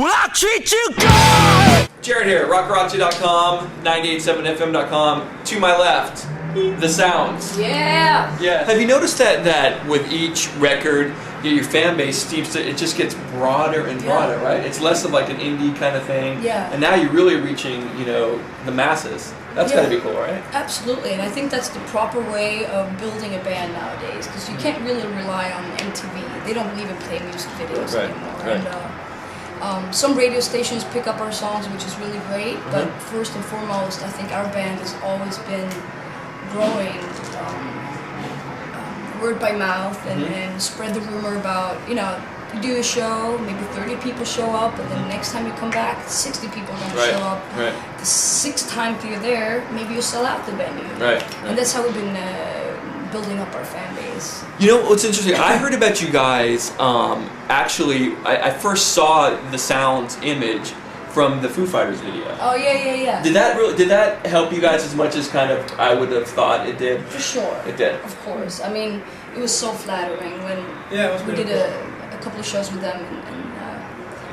Will I treat you good? Jared here, rockroxy.com, 987fm.com. To my left, the sounds. Yeah. Yeah. Have you noticed that with each record, your fan base seems to, it just gets broader and broader, right? It's less of like an indie kind of thing. Yeah. And now you're really reaching, the masses. That's gotta be cool, right? Absolutely, and I think that's the proper way of building a band nowadays, because you can't really rely on MTV. They don't even play music videos anymore. Right. And some radio stations pick up our songs, which is really great, but first and foremost, I think our band has always been growing word by mouth and spread the rumor about, you do a show, maybe 30 people show up, and then the next time you come back, 60 people are going to show up. Right. The sixth time you're there, maybe you sell out the venue. Right. And that's how we've been building up our fan base. You know what's interesting? I heard about you guys. Actually, I first saw the Sounds image from the Foo Fighters video. Oh yeah. Did that help you guys as much as kind of I would have thought it did? For sure. It did. Of course. I mean, it was so flattering when we did a couple of shows with them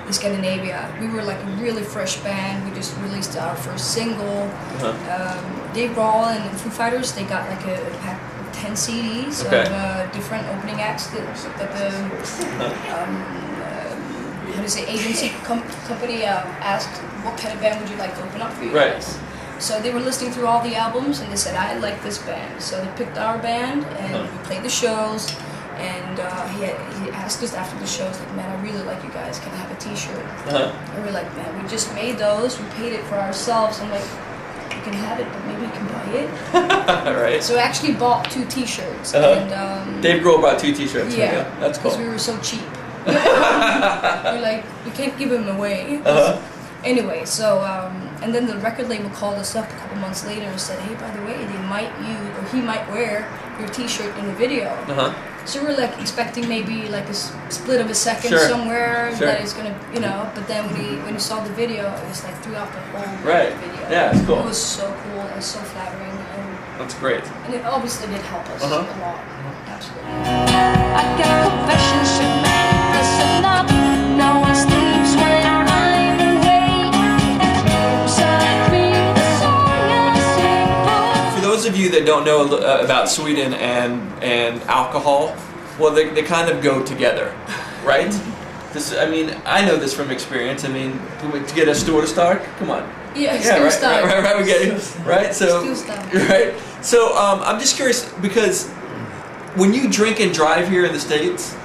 in Scandinavia. We were like a really fresh band. We just released our first single. Dave Grohl and the Foo Fighters, they got like a pack of 10 CDs of different opening acts that the agency company asked, what kind of band would you like to open up for you guys? So they were listening through all the albums and they said, I like this band. So they picked our band and we played the shows. And he asked us after the shows, like, man, I really like you guys. Can I have a T-shirt? And we're like, man, we just made those. We paid it for ourselves. I'm like, you can have it, but maybe you can buy it. Right. So I actually bought 2 T-shirts. And Dave Grohl bought 2 T-shirts. Yeah, that's cool. because we were so cheap. We're like, we can't give them away. Anyway, so and then the record label called us up a couple months later and said, hey, by the way, he might wear your T-shirt in the video. So we're like expecting maybe like a split of a second somewhere that is gonna, But then when we saw the video, it was like throughout the whole video. Yeah, it's cool. It was so cool and so flattering, and that's great. And it obviously did help us a lot. Absolutely. I got confessions to make. Listen up, no one sleeps when I'm awake. So I read the song I sing. For those of you that don't know about Sweden and alcohol, well, they kind of go together, right? I know this from experience. I mean, to get a store to start, come on. Yeah, right. We get it, right? So, right. So, I'm just curious because when you drink and drive here in the States,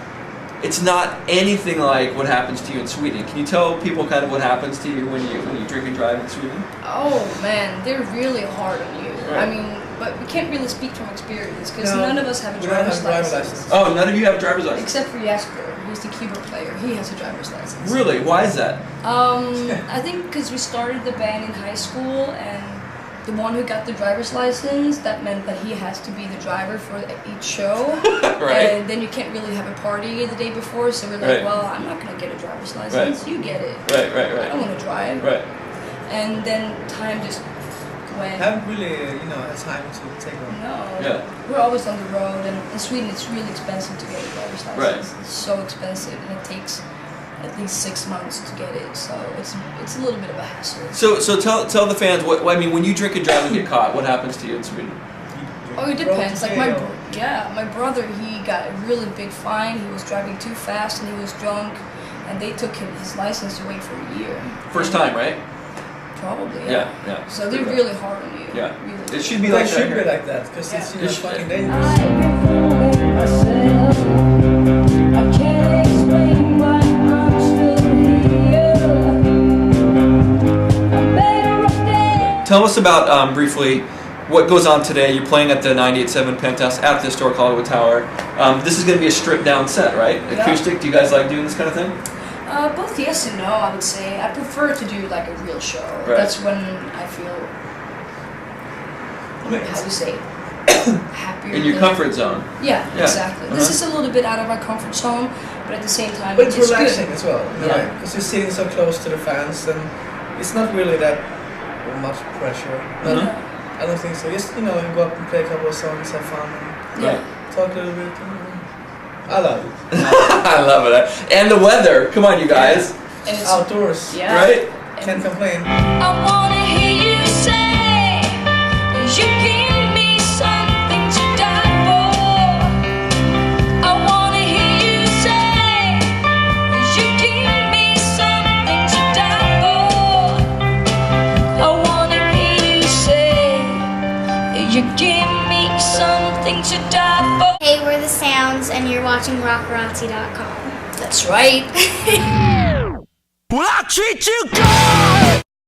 it's not anything like what happens to you in Sweden. Can you tell people kind of what happens to you when you drink and drive in Sweden? Oh man, they're really hard on you. Right. I mean, but we can't really speak from experience because none of us have a driver's license. Oh, none of you have a driver's license? Except for Jesper, who's the keyboard player. He has a driver's license. Really? Why is that? I think because we started the band in high school, and the one who got the driver's license, that meant that he has to be the driver for each show. Right. And then you can't really have a party the day before, so we're like, well, I'm not going to get a driver's license. You get it. Right. I don't want to drive. Right. And then time just went. Haven't really, had time to take one. No. Yeah. We're always on the road, and in Sweden it's really expensive to get a driver's license. Right. It's so expensive, and it takes at least 6 months to get it, so it's a little bit of a hassle. So tell the fans when you drink and drive and get caught, what happens to you in Sweden? Oh, it depends. Like my brother, he got a really big fine. He was driving too fast and he was drunk, and they took his license away for a year. First time, right? Probably. Yeah. So they're really hard on you. Yeah. Really. It should be like that. It should be like that because it's fucking dangerous. I can't explain why I'm still here. Tell us about briefly what goes on today. You're playing at the 987 Penthouse at the historic Hollywood Tower. This is going to be a stripped down set, right? Yeah. Acoustic. Do you guys like doing this kind of thing? Both yes and no, I would say. I prefer to do like a real show. Right. That's when I feel, how do you say, happier. In your comfort zone. Yeah, exactly. This is a little bit out of our comfort zone, but at the same time, But it's good. relaxing as well, because you're sitting so close to the fans, and it's not really that much pressure. But I don't think so. Just you go up and play a couple of songs, have fun, and talk a little bit. I love it. I love it. And the weather. Come on, you guys. And it's Outdoors. Yeah. Right? Can't complain. I wanna hear you say you give me something to die for. I wanna hear you say you give me something to die for. I wanna hear you say you give me something to die for. Hey, we're the Sounds, and you're watching RockRoxy.com. That's right. Will I treat you good?